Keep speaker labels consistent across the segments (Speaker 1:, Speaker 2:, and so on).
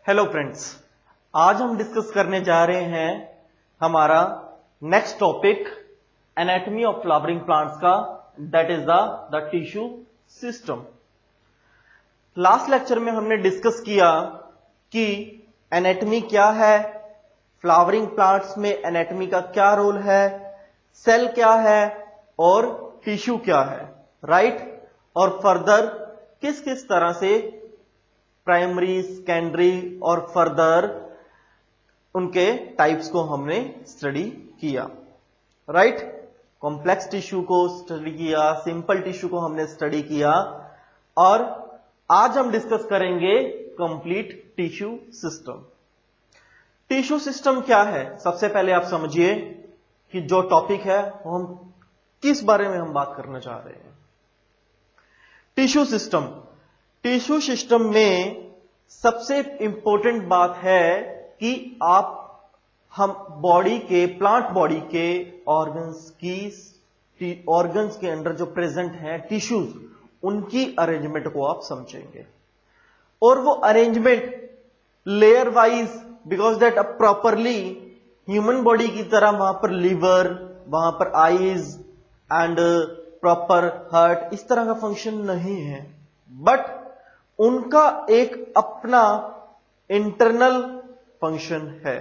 Speaker 1: Hello friends, आज हम discuss करने जा रहे हैं हमारा next topic anatomy of flowering plants का, that is the tissue system. Last lecture में हमने डिस्कस किया कि एनाटॉमी क्या है, फ्लावरिंग प्लांट्स में एनाटॉमी का क्या रोल है, सेल क्या है और टिश्यू क्या है, राइट। और फर्दर किस किस तरह से प्राइमरी, सेकेंडरी और फर्दर उनके टाइप्स को हमने स्टडी किया, राइट। कॉम्प्लेक्स टिश्यू को स्टडी किया, सिंपल टिश्यू को हमने स्टडी किया और आज हम डिस्कस करेंगे complete tissue system. Tissue system क्या है, सबसे पहले आप समझिए कि जो टॉपिक है वो हम किस बारे में हम बात करना चाह रहे हैं। टिश्यू सिस्टम, टिश्यू सिस्टम में सबसे इंपॉर्टेंट बात है कि हम बॉडी के, प्लांट बॉडी के ऑर्गन्स के अंदर जो प्रेजेंट हैं टिश्यूज, उनकी अरेंजमेंट को आप समझेंगे। और वो arrangement layer wise, because that अब प्रॉपरली ह्यूमन बॉडी की तरह वहां पर लिवर, वहां पर आईज एंड प्रॉपर हार्ट, इस तरह का फंक्शन नहीं है, बट उनका एक अपना इंटरनल फंक्शन है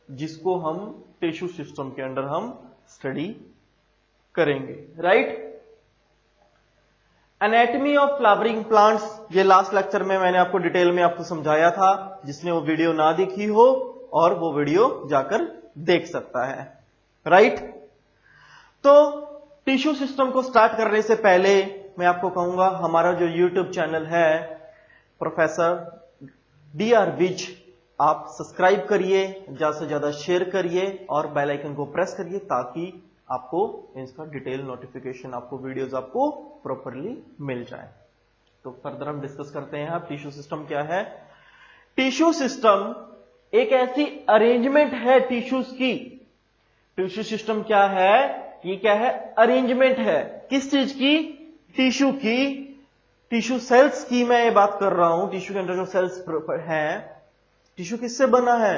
Speaker 1: जिसको हम टिश्यू सिस्टम के अंदर हम स्टडी करेंगे, right. Anatomy of flowering plants, ये लास्ट लेक्चर में मैंने आपको डिटेल में आपको समझाया था, जिसने वो वीडियो ना देखी हो और वो वीडियो जाकर देख सकता है, राइट। तो टिश्यू सिस्टम को स्टार्ट करने से पहले मैं आपको कहूंगा हमारा जो यूट्यूब चैनल है प्रोफेसर DR विज, आप सब्सक्राइब करिए, ज्यादा से ज्यादा शेयर करिए और बेल आइकन को प्रेस करिए ताकि आपको इसका डिटेल नोटिफिकेशन, आपको वीडियोस आपको प्रॉपरली मिल जाए। तो फर्दर हम डिस्कस करते हैं अब टिश्यू सिस्टम क्या है। टिश्यू सिस्टम एक ऐसी अरेंजमेंट है टिश्यूज की। टिश्यू सिस्टम क्या है, ये क्या है, अरेंजमेंट है। किस चीज की, टिश्यू की, टिश्यू सेल्स की मैं ये बात कर रहा हूं। टिश्यू के अंदर जो सेल्स हैं, टिश्यू किससे बना है,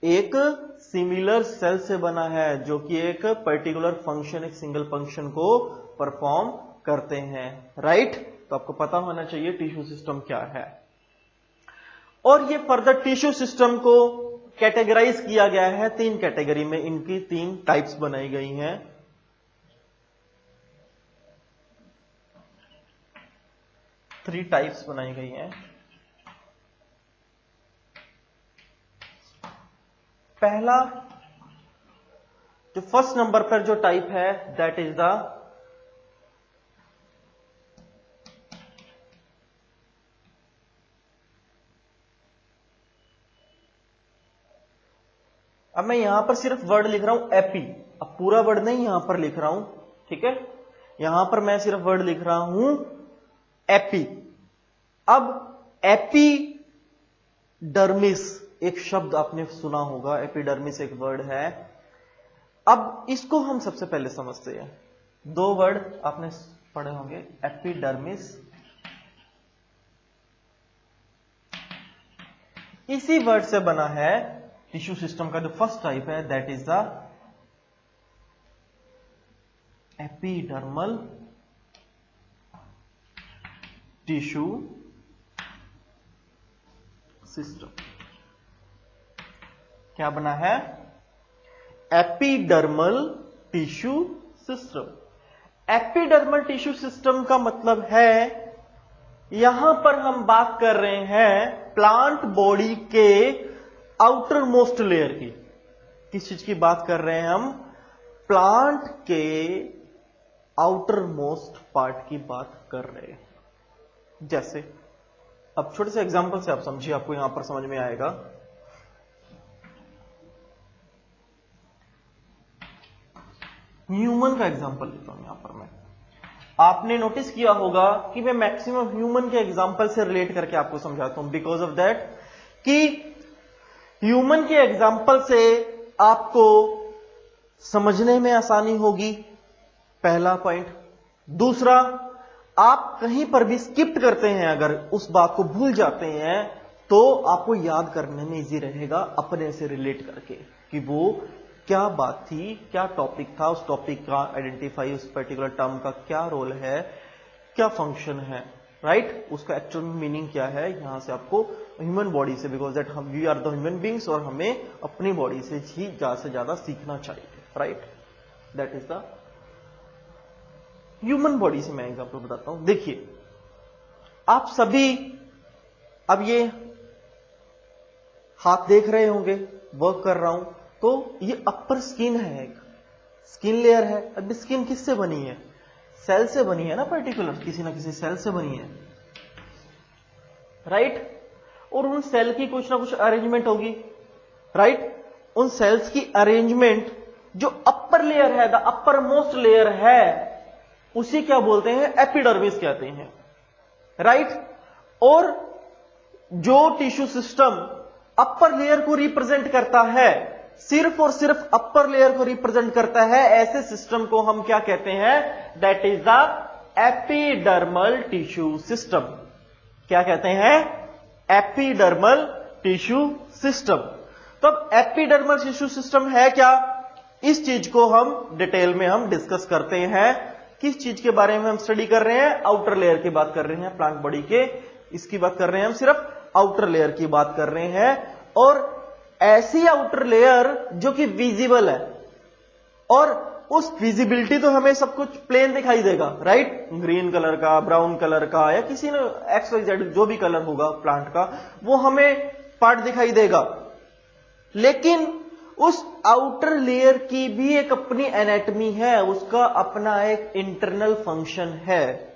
Speaker 1: एक सिमिलर सेल से बना है जो कि एक पर्टिकुलर फंक्शन, एक सिंगल फंक्शन को परफॉर्म करते हैं, राइट। तो आपको पता होना चाहिए टिश्यू सिस्टम क्या है। और ये फर्दर टिश्यू सिस्टम को कैटेगराइज किया गया है 3 कैटेगरी में, इनकी 3 टाइप्स बनाई गई हैं। थ्री टाइप्स बनाई गई हैं। पहला, जो फर्स्ट नंबर पर जो टाइप है, दैट इज द अब मैं यहां पर सिर्फ वर्ड लिख रहा हूं एपी, अब पूरा वर्ड नहीं यहां पर लिख रहा हूं, ठीक है। यहां पर मैं सिर्फ वर्ड लिख रहा हूं एपी। अब एपिडर्मिस एक शब्द आपने सुना होगा, एपिडर्मिस एक वर्ड है। अब इसको हम सबसे पहले समझते हैं। 2 वर्ड आपने पढ़े होंगे, एपिडर्मिस, इसी वर्ड से बना है टिश्यू सिस्टम का जो फर्स्ट टाइप है, that is the epidermal tissue system. क्या बना है, epidermal tissue system. Epidermal tissue system का मतलब है, यहां पर हम बात कर रहे हैं प्लांट बॉडी के आउटर मोस्ट लेयर की। किस चीज की बात कर रहे हैं हम, प्लांट के आउटर मोस्ट पार्ट की बात कर रहे हैं। जैसे अब छोटे से एग्जांपल से आप समझिए, आपको यहां पर समझ में आएगा। ह्यूमन का एग्जांपल लेता हूं यहां पर मैं। आपने नोटिस किया होगा कि मैं मैक्सिमम ह्यूमन के एग्जांपल से रिलेट करके आपको समझाता हूं, बिकॉज ऑफ दैट कि ह्यूमन के एग्जांपल से आपको समझने में आसानी होगी, पहला पॉइंट। दूसरा, आप कहीं पर भी स्किप करते हैं, अगर उस बात को भूल जाते हैं तो आपको याद करने में इजी रहेगा अपने से रिलेट करके कि वो क्या बात थी, क्या टॉपिक था, उस टॉपिक का आइडेंटिफाई, उस पर्टिकुलर टर्म का क्या रोल है, क्या फंक्शन है, राइट, उसका एक्चुअल मीनिंग क्या है। यहां से आपको ह्यूमन बॉडी से, because that we are the human beings और हमें अपनी बॉडी से ही ज्यादा से ज्यादा सीखना चाहिए, right, that is the human body से मैं एग्जाम्पल बताता हूं। देखिए आप सभी अब ये हाथ देख रहे होंगे, वर्क कर रहा हूं, तो ये अपर स्किन है, एक स्किन लेयर है। अब स्किन किससे बनी है? सेल से बनी है ना, पर्टिकुलर किसी ना किसी सेल से बनी है, राइट। और उन सेल की कुछ ना कुछ अरेंजमेंट होगी, राइट। उन सेल्स की अरेंजमेंट जो अपर लेयर है, द अपर मोस्ट लेयर है, उसी क्या बोलते हैं? एपिडर्मिस कहते हैं, राइट। और जो टिश्यू सिस्टम अपर लेयर को रिप्रेजेंट करता है, सिर्फ और सिर्फ अपर लेयर को रिप्रेजेंट करता है, ऐसे सिस्टम को हम क्या कहते हैं? That is the epidermal tissue system. क्या कहते हैं? Epidermal tissue system. तो अब एपिडर्मल टिश्यू सिस्टम है क्या? इस चीज को हम डिटेल में हम डिस्कस करते हैं। किस चीज के बारे में हम स्टडी कर रहे हैं? आउटर लेयर की बात कर रहे हैं, प्लांट बॉडी के, इसकी बात कर रहे हैं हम, सिर्फ आउटर लेयर की बात कर रहे हैं। और ऐसी आउटर लेयर जो कि विजिबल है, और उस विजिबिलिटी तो हमें सब कुछ प्लेन दिखाई देगा, राइट, ग्रीन कलर का, ब्राउन कलर का, या किसी ने एक्स वाई जेड जो भी कलर होगा प्लांट का, वो हमें पार्ट दिखाई देगा। लेकिन उस आउटर लेयर की भी एक अपनी एनाटॉमी है, उसका अपना एक इंटरनल फंक्शन है,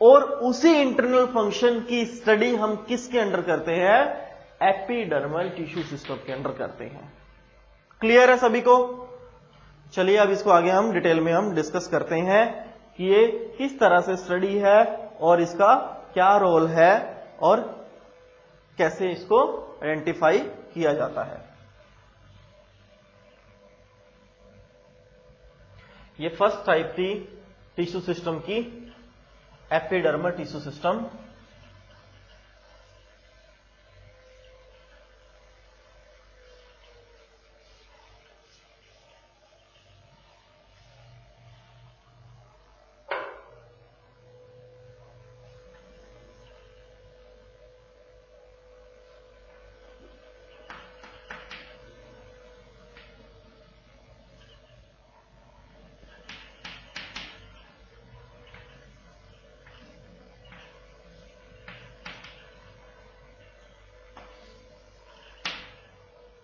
Speaker 1: और उसी इंटरनल फंक्शन की स्टडी हम किसके अंडर करते हैं? एपिडर्मल टिश्यू सिस्टम के अंडर करते हैं। क्लियर है सभी को? चलिए अब इसको आगे हम डिटेल में हम डिस्कस करते हैं कि ये किस तरह से स्टडी है और इसका क्या रोल है और कैसे इसको आइडेंटिफाई किया जाता है। ये फर्स्ट टाइप थी टिश्यू सिस्टम की, एपिडर्मल टिश्यू सिस्टम।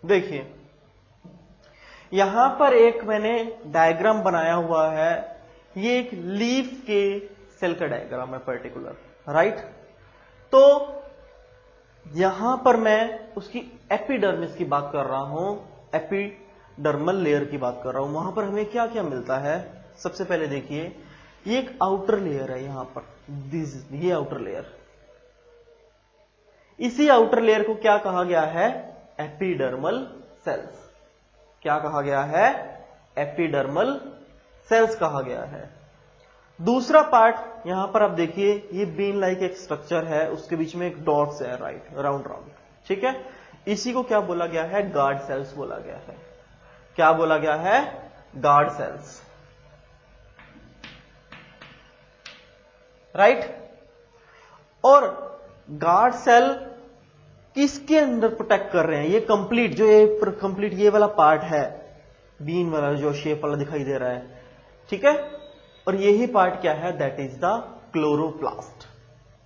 Speaker 1: देखिए यहां पर एक मैंने डायग्राम बनाया हुआ है, ये एक लीफ के सेल का डायग्राम है पर्टिकुलर, राइट। तो यहां पर मैं उसकी एपिडर्मिस की बात कर रहा हूं, एपिडर्मल लेयर की बात कर रहा हूं। वहां पर हमें क्या क्या मिलता है? सबसे पहले देखिए, ये एक आउटर लेयर है, यहां पर ये आउटर लेयर, इसी आउटर लेयर को क्या कहा गया है? Epidermal cells. क्या कहा गया है? एपिडर्मल सेल्स कहा गया है। दूसरा पार्ट यहां पर आप देखिए, ये बीन लाइक एक स्ट्रक्चर है, उसके बीच में एक डॉट्स है, राइट, राउंड राउंड, ठीक है। इसी को क्या बोला गया है? गार्ड सेल्स बोला गया है। क्या बोला गया है? Guard cells, right. और गार्ड सेल किसके अंदर प्रोटेक्ट कर रहे हैं? ये कंप्लीट जो ये कंप्लीट ये वाला पार्ट है, बीन वाला जो शेप वाला दिखाई दे रहा है, ठीक है। और यही पार्ट क्या है? That is the chloroplast.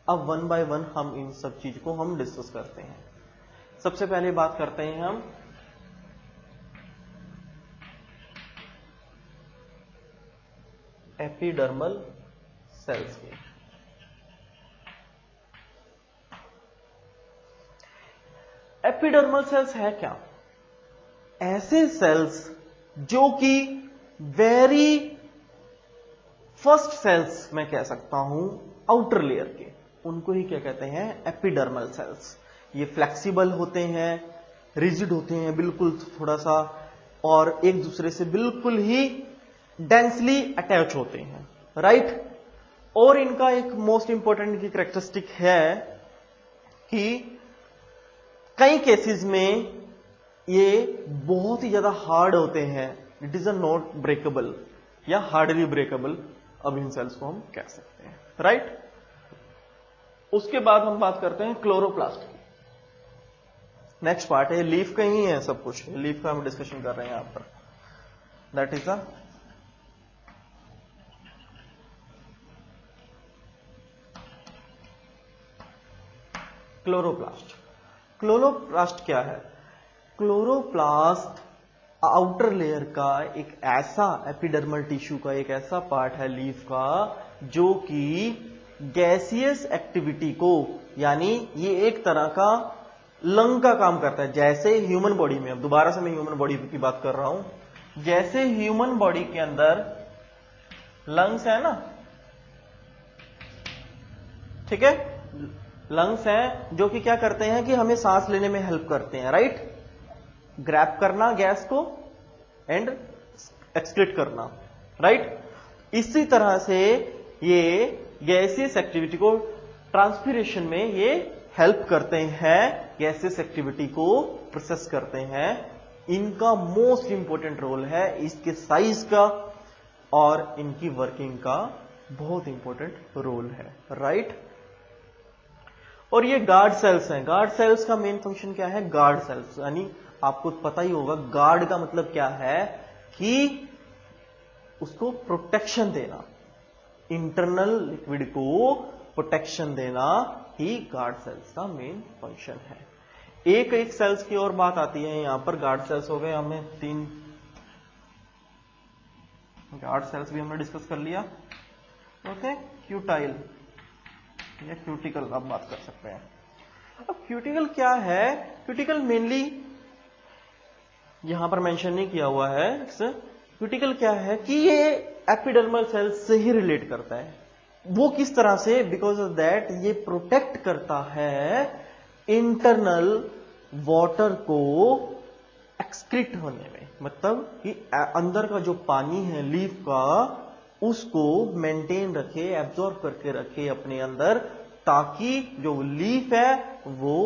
Speaker 1: अब वन बाय वन हम इन सब चीज को हम डिस्कस करते हैं। सबसे पहले बात करते हैं हम एपिडर्मल सेल्स की। एपिडर्मल सेल्स है क्या? ऐसे सेल्स जो कि वेरी फर्स्ट सेल्स मैं कह सकता हूं आउटर लेयर के, उनको ही क्या कहते हैं? Epidermal cells. ये फ्लेक्सिबल होते हैं, रिजिड होते हैं बिल्कुल थोड़ा सा, और एक दूसरे से बिल्कुल ही डेंसली अटैच होते हैं, राइट। और इनका एक मोस्ट इंपॉर्टेंट की कैरेक्टरिस्टिक है कि कई केसेस में ये बहुत ही ज्यादा हार्ड होते हैं, it is a not breakable या हार्डली ब्रेकेबल, अब इन सेल्स को हम कह सकते हैं, राइट। उसके बाद हम बात करते हैं क्लोरोप्लास्ट की। नेक्स्ट पार्ट है, लीफ का ही है सब कुछ, लीफ का हम डिस्कशन कर रहे हैं यहां पर, that is a chloroplast. Chloroplast क्या है? क्लोरोप्लास्ट आउटर लेयर का एक ऐसा एपिडर्मल टिश्यू का एक ऐसा पार्ट है लीफ का जो कि गैसियस एक्टिविटी को, यानी ये एक तरह का लंग का काम करता है। जैसे ह्यूमन बॉडी में, अब दोबारा से मैं ह्यूमन बॉडी की बात कर रहा हूं, जैसे ह्यूमन बॉडी के अंदर लंग्स है ना, ठीक है, लंग्स हैं जो कि क्या करते हैं कि हमें सांस लेने में हेल्प करते हैं, राइट, ग्रैब करना गैस को एंड एक्सक्रीट करना, राइट। इसी तरह से ये गैसियस एक्टिविटी को ट्रांसपिरेशन में ये हेल्प करते हैं, गैसियस एक्टिविटी को प्रोसेस करते हैं। इनका मोस्ट इंपॉर्टेंट रोल है, इसके साइज का और इनकी वर्किंग का बहुत इंपॉर्टेंट रोल है, राइट। और ये गार्ड सेल्स हैं। गार्ड सेल्स का मेन फंक्शन क्या है? गार्ड सेल्स, यानी आपको पता ही होगा गार्ड का मतलब क्या है कि उसको प्रोटेक्शन देना, इंटरनल लिक्विड को प्रोटेक्शन देना ही गार्ड सेल्स का मेन फंक्शन है। एक एक सेल्स की और बात आती है, यहां पर गार्ड सेल्स हो गए, हमने 3 गार्ड सेल्स भी हमने डिस्कस कर लिया, ओके। क्यूटाइल या क्यूटिकल आप बात कर सकते हैं। अब क्यूटिकल क्या है? क्यूटिकल मेनली यहां पर मेंशन नहीं किया हुआ है, क्यूटिकल क्या है कि ये एपिडर्मल सेल्स से ही रिलेट करता है। वो किस तरह से? बिकॉज ऑफ दैट ये प्रोटेक्ट करता है इंटरनल वाटर को एक्सक्रीट होने में, मतलब कि अंदर का जो पानी है लीफ का उसको मेंटेन रखे, एब्जॉर्ब करके रखे अपने अंदर, ताकि जो लीफ है वो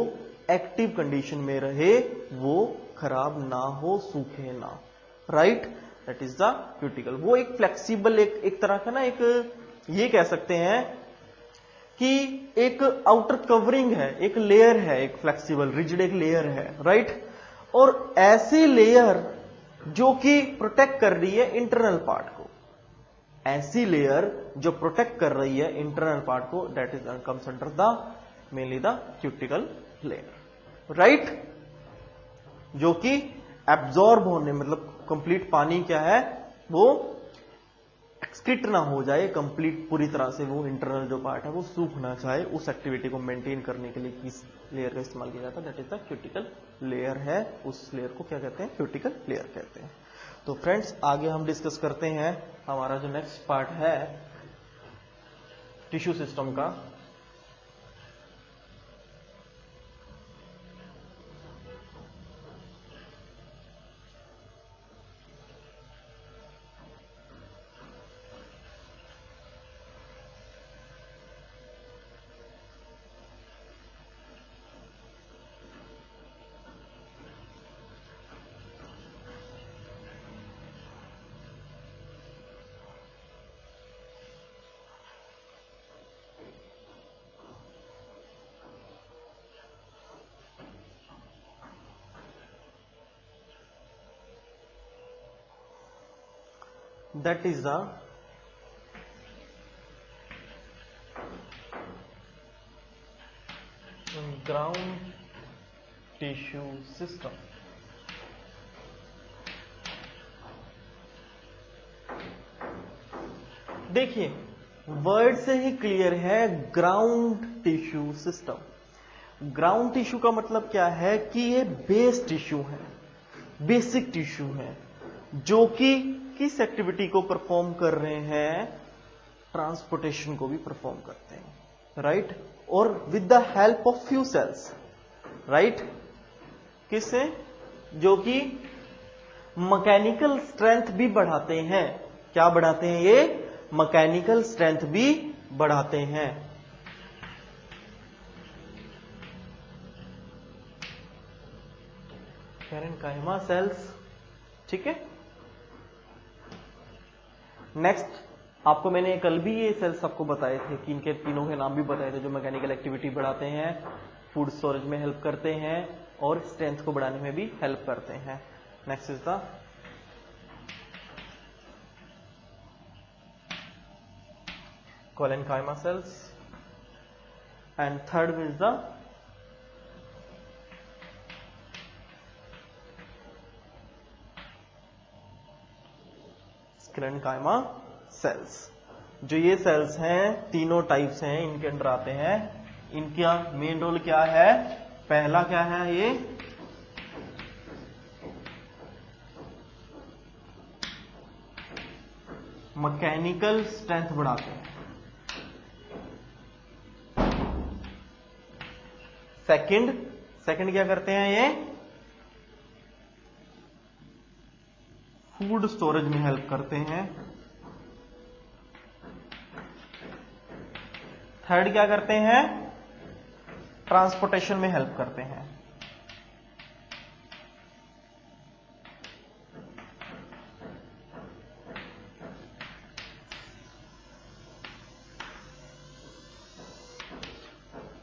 Speaker 1: एक्टिव कंडीशन में रहे, वो खराब ना हो, सूखे ना, right. That is the cuticle. वो एक फ्लेक्सिबल, एक तरह का ना, एक ये कह सकते हैं कि एक आउटर कवरिंग है, एक लेयर है, एक फ्लेक्सिबल रिजिड एक लेयर है, राइट। और ऐसी लेयर जो कि प्रोटेक्ट कर रही है इंटरनल पार्ट को, ऐसी लेयर जो प्रोटेक्ट कर रही है इंटरनल पार्ट को, that is comes under the mainly the cuticle layer, right. जो कि एब्जॉर्ब होने, मतलब कंप्लीट पानी क्या है वो एक्सक्रीट ना हो जाए कंप्लीट पूरी तरह से, वो इंटरनल जो पार्ट है वो सूख ना जाए, उस एक्टिविटी को मेंटेन करने के लिए किस लेयर का इस्तेमाल किया जाता है, that is the cuticle layer है। उस लेयर को क्या कहते हैं? क्यूटिकल लेयर कहते हैं। तो फ्रेंड्स आगे हम डिस्कस करते हैं हमारा जो नेक्स्ट पार्ट है टिश्यू सिस्टम का। That is the ground tissue system. देखिए वर्ड से ही क्लियर है, ground tissue system. Ground tissue का मतलब क्या है कि ये बेस टिश्यू है, बेसिक टिश्यू है, जो कि किस एक्टिविटी को परफॉर्म कर रहे हैं? ट्रांसपोर्टेशन को भी परफॉर्म करते हैं, राइट। और with the help of few cells, right. किससे? जो कि मैकेनिकल स्ट्रेंथ भी बढ़ाते हैं। क्या बढ़ाते हैं ये? मैकेनिकल स्ट्रेंथ भी बढ़ाते हैं। पैरेन्काइमा सेल्स, ठीक है। नेक्स्ट आपको मैंने कल भी ये सेल्स आपको बताए थे कि इनके तीनों के नाम भी बताए थे, जो मैकेनिकल एक्टिविटी बढ़ाते हैं, फूड स्टोरेज में हेल्प करते हैं और स्ट्रेंथ को बढ़ाने में भी हेल्प करते हैं। Next is the collenchyma cells and third is the sclerenchyma cells. जो ये सेल्स हैं तीनों टाइप्स हैं, इनके अंदर आते हैं। इनका मेन रोल क्या है? पहला क्या है? ये मैकेनिकल स्ट्रेंथ बढ़ाते हैं। सेकंड क्या करते हैं? ये फूड स्टोरेज में हेल्प करते हैं। थर्ड क्या करते हैं? ट्रांसपोर्टेशन में हेल्प करते हैं।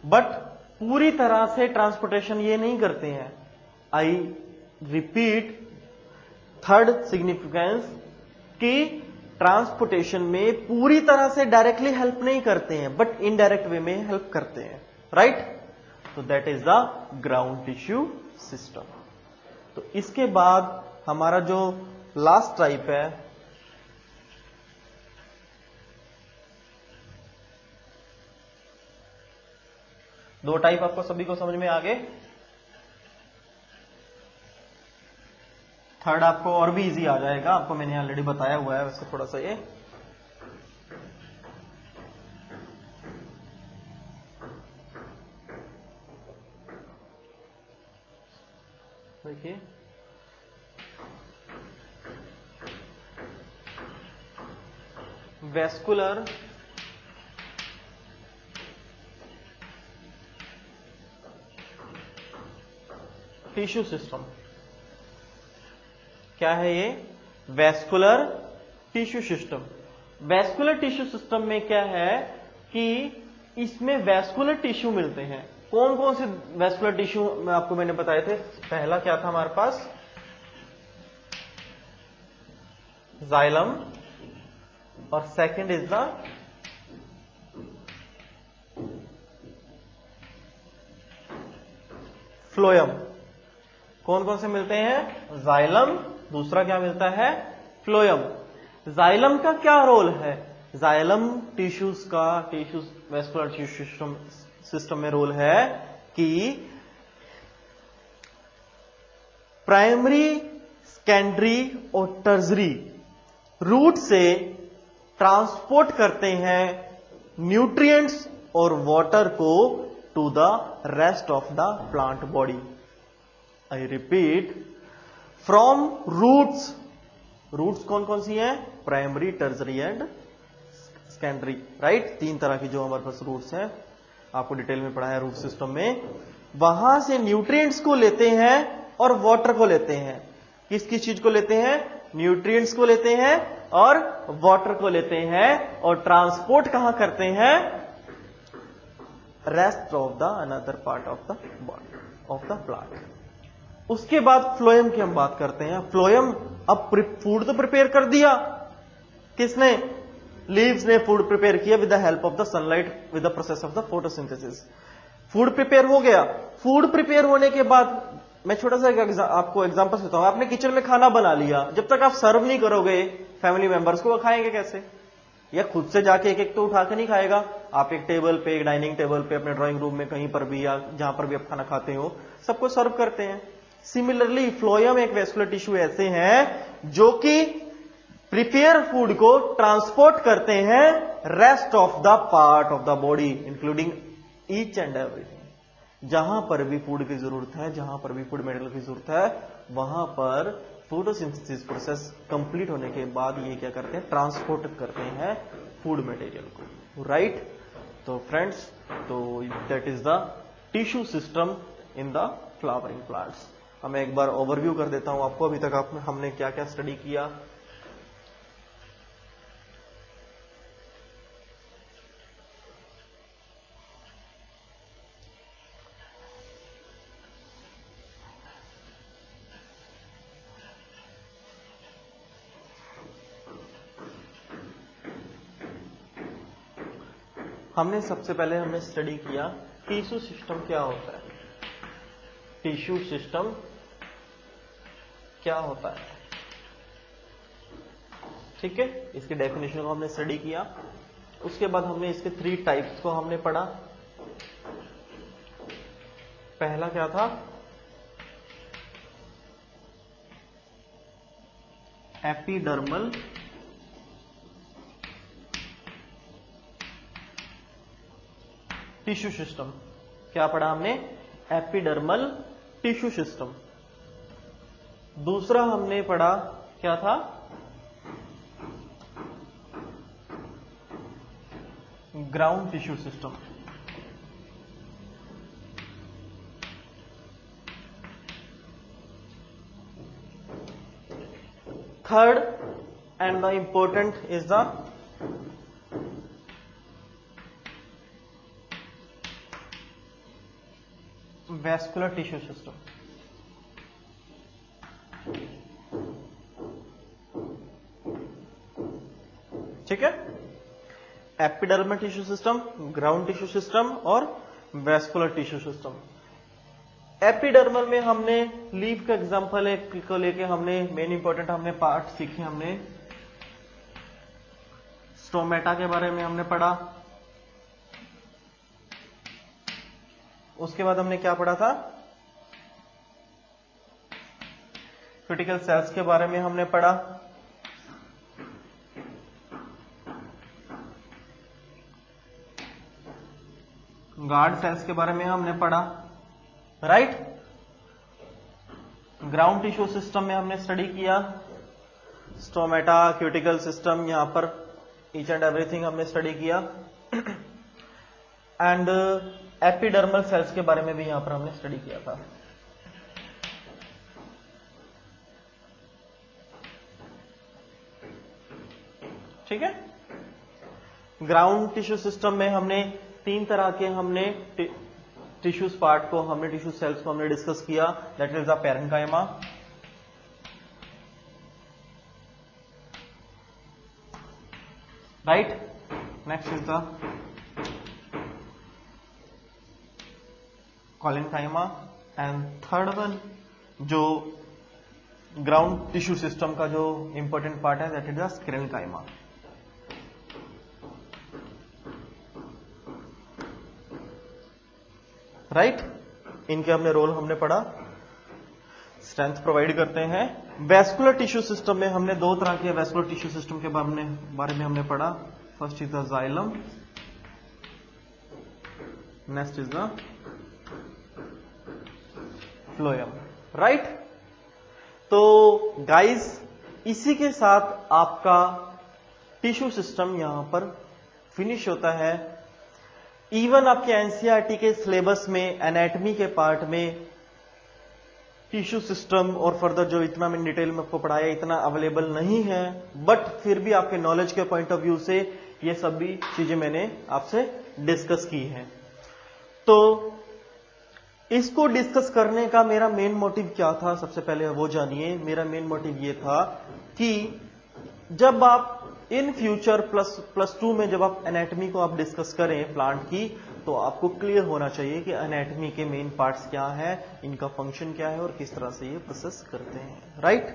Speaker 1: बट पूरी तरह से ट्रांसपोर्टेशन ये नहीं करते हैं। आई रिपीट, थर्ड सिग्निफिकेंस कि ट्रांसपोर्टेशन में पूरी तरह से डायरेक्टली हेल्प नहीं करते हैं, बट इनडायरेक्ट वे में हेल्प करते हैं, राइट? तो that is the ground tissue system. तो इसके बाद हमारा जो लास्ट टाइप है, दो टाइप आपको सभी को समझ में आ गए। थर्ड आपको और भी इजी आ जाएगा, आपको मैंने ऑलरेडी बताया हुआ है वैसे थोड़ा सा ये। देखिए वेस्कुलर टिश्यू सिस्टम। क्या है ये? Vascular tissue system. Vascular tissue system में क्या है कि इसमें वेस्कुलर टिश्यू मिलते हैं। कौन कौन से वेस्कुलर टिश्यू मैंने बताए थे? पहला क्या था हमारे पास? जाइलम, और सेकंड इज द फ्लोएम। कौन कौन से मिलते हैं? जाइलम, दूसरा क्या मिलता है? फ्लोएम। जाइलम का क्या रोल है? जाइलम टिश्यूज का वेस्कुलर टिश्यू सिस्टम में रोल है कि प्राइमरी, सेकेंडरी और टर्जरी रूट से ट्रांसपोर्ट करते हैं न्यूट्रिएंट्स और वाटर को to the rest of the plant body. I repeat, from roots. Roots कौन कौन सी हैं? Primary, tertiary and secondary, right? तीन तरह की जो हमारे पास रूट्स हैं, आपको डिटेल में पढ़ा है रूट सिस्टम में। वहां से न्यूट्रिएंट्स को लेते हैं और वाटर को लेते हैं। किस किस चीज को लेते हैं? न्यूट्रिएंट्स को लेते हैं और वाटर को लेते हैं, और ट्रांसपोर्ट कहां करते हैं? Rest of the another part of the body of the plant. उसके बाद फ्लोएम की हम बात करते हैं। फ्लोएम, अब फूड तो प्रिपेयर कर दिया किसने? लीव्स ने फूड प्रिपेयर किया with the help of the sunlight, with the process of the photosynthesis. Food prepare हो गया। फूड प्रिपेयर होने के बाद मैं छोटा सा आपको एग्जांपल देता हूं। आपने किचन में खाना बना लिया, जब तक आप सर्व नहीं करोगे फैमिली मेंबर्स को, खाएंगे कैसे? या खुद से जाके एक एक तो उठा के नहीं खाएगा। आप एक टेबल पे, एक डाइनिंग टेबल पे, अपने ड्राइंग रूम में कहीं पर भी, या जहां पर भी आप खाना खाते हो, सबको सर्व करते हैं। सिमिलरली फ्लोएम एक वेस्कुलर टिश्यू ऐसे हैं जो कि प्रिपेयर फूड को ट्रांसपोर्ट करते हैं rest of the part of the body, including each and everything. जहां पर भी फूड की जरूरत है, जहां पर भी फूड मटेरियल की जरूरत है, वहां पर फोटोसिंथेसिस प्रोसेस कंप्लीट होने के बाद ये क्या करते हैं? ट्रांसपोर्ट करते हैं फूड मटेरियल को, राइट? तो फ्रेंड्स, तो that is the tissue system in the flowering plants. मैं एक बार ओवरव्यू कर देता हूं आपको, अभी तक हमने क्या क्या स्टडी किया। हमने सबसे पहले हमने स्टडी किया टिश्यू सिस्टम क्या होता है। टिश्यू सिस्टम क्या होता है, ठीक है, इसकी डेफिनेशन को हमने स्टडी किया। उसके बाद हमने इसके 3 टाइप्स को हमने पढ़ा। पहला क्या था, एपिडर्मल टिश्यू सिस्टम। क्या पढ़ा हमने, एपिडर्मल टिश्यू सिस्टम। दूसरा हमने पढ़ा क्या था, ground tissue system. Third and the important is the vascular tissue system. ठीक है, epidermal tissue system, ground tissue system और वैस्कुलर टिश्यू सिस्टम। एपिडर्मल में हमने लीफ का एग्जांपल को लेके हमने मेन इंपॉर्टेंट हमने पार्ट सीखे। हमने स्टोमेटा के बारे में हमने पढ़ा। उसके बाद हमने क्या पढ़ा था, क्रिटिकल सेल्स के बारे में हमने पढ़ा। गार्ड सेल्स के बारे में हमने पढ़ा, राइट। ग्राउंड टिश्यू सिस्टम में हमने स्टडी किया स्टोमेटा, क्यूटिकल सिस्टम, यहां पर ईच एंड एवरीथिंग हमने स्टडी किया। एंड एपिडर्मल सेल्स के बारे में भी यहां पर हमने स्टडी किया था। ठीक है, ग्राउंड टिश्यू सिस्टम में हमने 3 तरह के हमने टिश्यूज पार्ट को हमने टिश्यू सेल्स को हमने डिस्कस किया। That is the parenchyma, right. Next is the collenchyma and third one जो ग्राउंड टिश्यू सिस्टम का जो इंपॉर्टेंट पार्ट है that is the sclerenchyma. Right, इनके हमने रोल हमने पढ़ा, स्ट्रेंथ प्रोवाइड करते हैं। वैस्कुलर टिश्यू सिस्टम में हमने 2 तरह के वैस्कुलर टिश्यू सिस्टम के बारे में हमने पढ़ा। First is the xylem, next is the phloem, right. तो गाइस, इसी के साथ आपका टिश्यू सिस्टम यहां पर फिनिश होता है। इवन आपके एनसीईआरटी के सिलेबस में एनाटॉमी के पार्ट में टिश्यू सिस्टम और फर्दर जो इतना मैंने डिटेल में आपको पढ़ाया इतना अवेलेबल नहीं है, बट फिर भी आपके नॉलेज के पॉइंट ऑफ व्यू से ये सभी चीजें मैंने आपसे डिस्कस की हैं। तो इसको डिस्कस करने का मेरा मेन मोटिव क्या था, सबसे पहले वो जानिए। मेरा मेन मोटिव ये था कि जब आप इन फ्यूचर प्लस 2 में जब आप एनाटॉमी को आप डिस्कस करें प्लांट की, तो आपको क्लियर होना चाहिए कि एनाटॉमी के मेन पार्ट्स क्या है, इनका फंक्शन क्या है और किस तरह से ये प्रोसेस करते हैं, राइट।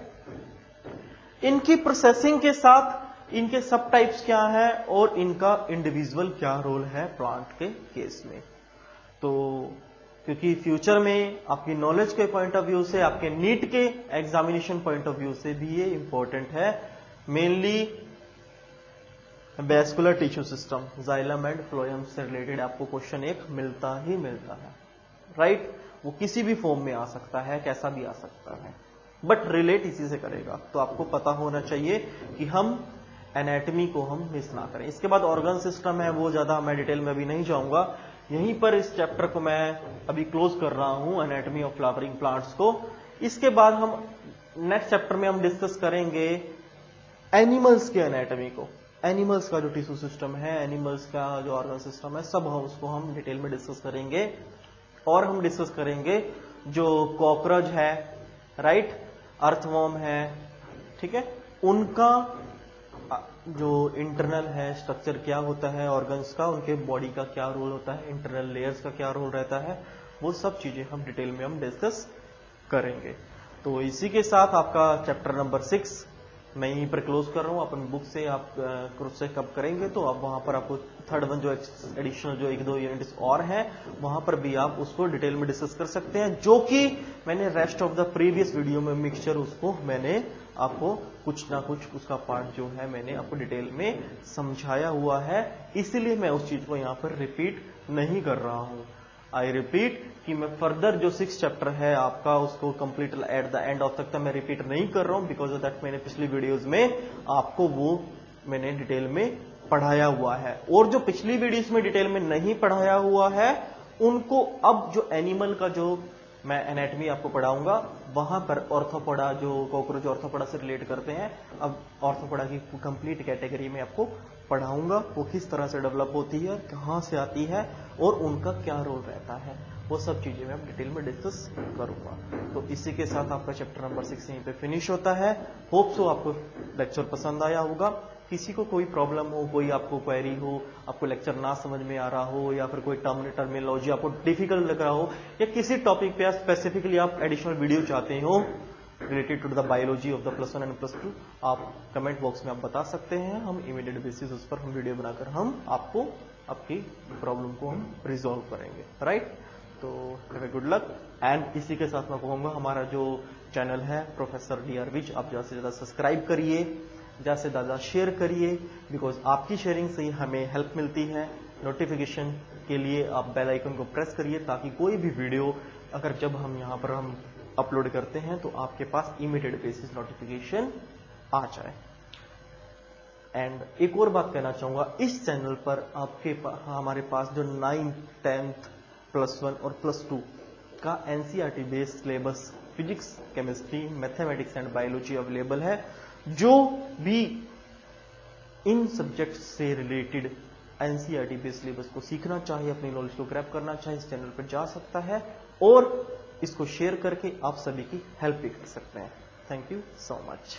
Speaker 1: इनकी प्रोसेसिंग के साथ इनके सब टाइप्स क्या है और इनका इंडिविजुअल क्या रोल है प्लांट के केस में। तो क्योंकि फ्यूचर में आपकी नॉलेज के पॉइंट ऑफ व्यू से, आपके नीट के एग्जामिनेशन पॉइंट ऑफ व्यू से भी ये इंपॉर्टेंट है। Mainly vascular tissue system, xylem and phloem से रिलेटेड आपको क्वेश्चन एक मिलता ही मिलता है, राइट। वो किसी भी फॉर्म में आ सकता है, कैसा भी आ सकता है, बट रिलेट इसी से करेगा। तो आपको पता होना चाहिए कि हम एनाटॉमी को हम मिस ना करें। इसके बाद ऑर्गन सिस्टम है, वो ज्यादा मैं डिटेल में अभी नहीं जाऊंगा। यहीं पर इस चैप्टर को मैं अभी क्लोज कर रहा हूं, एनाटॉमी ऑफ फ्लावरिंग प्लांट्स को। इसके बाद हम नेक्स्ट चैप्टर में हम डिस्कस करेंगे एनिमल्स के एनाटॉमी को। एनिमल्स का जो टिश्यू सिस्टम है, एनिमल्स का जो ऑर्गन सिस्टम है, सब हम उसको हम डिटेल में डिस्कस करेंगे। और हम डिस्कस करेंगे जो कॉकरोच है, राइट, अर्थवॉर्म है, ठीक है, उनका जो इंटरनल है स्ट्रक्चर क्या होता है ऑर्गन्स का, उनके बॉडी का क्या रोल होता है, इंटरनल लेयर्स का क्या रोल रहता है, वो सब चीजें हम डिटेल में हम डिस्कस करेंगे। तो इसी के साथ आपका चैप्टर नंबर 6 मैं यहीं पर क्लोज कर रहा हूं। अपन बुक से आप क्रॉस चेक कब करेंगे तो आप वहां पर आपको थर्ड वन जो एडिशनल जो 1-2 यूनिट्स और हैं वहां पर भी आप उसको डिटेल में डिस्कस कर सकते हैं, जो कि मैंने rest of the previous video में मिक्सचर उसको मैंने आपको कुछ ना कुछ उसका पार्ट जो है मैंने आपको डिटेल में समझाया हुआ है, इसलिए मैं उस चीज को यहाँ पर रिपीट नहीं कर रहा हूं। आई रिपीट कि मैं फर्दर जो 6 चैप्टर है आपका उसको complete at the end of तक मैं रिपीट नहीं कर रहा हूं, बिकॉज ऑफ दैट मैंने पिछली वीडियोस में आपको वो मैंने डिटेल में पढ़ाया हुआ है। और जो पिछली वीडियोस में डिटेल में नहीं पढ़ाया हुआ है उनको अब जो एनिमल का जो मैं एनाटॉमी आपको पढ़ाऊंगा वहां पर ऑर्थोपोडा जो कॉकरोच ऑर्थोपोडा से रिलेट करते हैं, अब ऑर्थोपोडा की कंप्लीट कैटेगरी में आपको पढ़ाऊंगा, वो किस तरह से डेवलप होती है, कहां से आती है और उनका क्या रोल रहता है, वो सब चीजें मैं डिटेल में डिस्कस करूंगा। तो इसी के साथ आपका चैप्टर नंबर 6 यहीं पे फिनिश होता है। होप सो आपको लेक्चर पसंद आया होगा। किसी को कोई प्रॉब्लम हो, कोई आपको क्वेरी हो, आपको लेक्चर ना समझ में आ रहा हो, या फिर कोई टर्मिनोलॉजी आपको डिफिकल्ट लग रहा हो, या किसी टॉपिक पे स्पेसिफिकली आप एडिशनल वीडियो चाहते हो related to the biology of the +1 and +2, आप कमेंट बॉक्स में आप बता सकते हैं। हम इमीडिएट बेसिस उस पर हम वीडियो बनाकर हम आपको आपकी प्रॉब्लम को हम रिजॉल्व करेंगे, राइट। तो have a good luck. And इसी के साथ मैं कहूंगा हमारा जो चैनल है प्रोफेसर DR विज, आप ज्यादा से ज्यादा सब्सक्राइब करिए, ज्यादा से ज्यादा शेयर करिए, बिकॉज आपकी शेयरिंग से ही हमें हेल्प मिलती है। नोटिफिकेशन के लिए आप बेल आइकन को प्रेस करिए ताकि कोई भी वीडियो अगर जब हम यहाँ पर हम अपलोड करते हैं तो आपके पास इमीडिएट बेसिस नोटिफिकेशन आ जाए। एंड एक और बात कहना चाहूंगा, इस चैनल पर हमारे पास जो 9th 10th +1 और +2 का NCERT based syllabus physics, chemistry, mathematics and biology available है। जो भी इन सब्जेक्ट से रिलेटेड NCERT बेस्ड सिलेबस को सीखना चाहे, अपनी नॉलेज को ग्रैब करना चाहे, इस चैनल पर जा सकता है और इसको शेयर करके आप सभी की हेल्प भी कर सकते हैं। Thank you so much.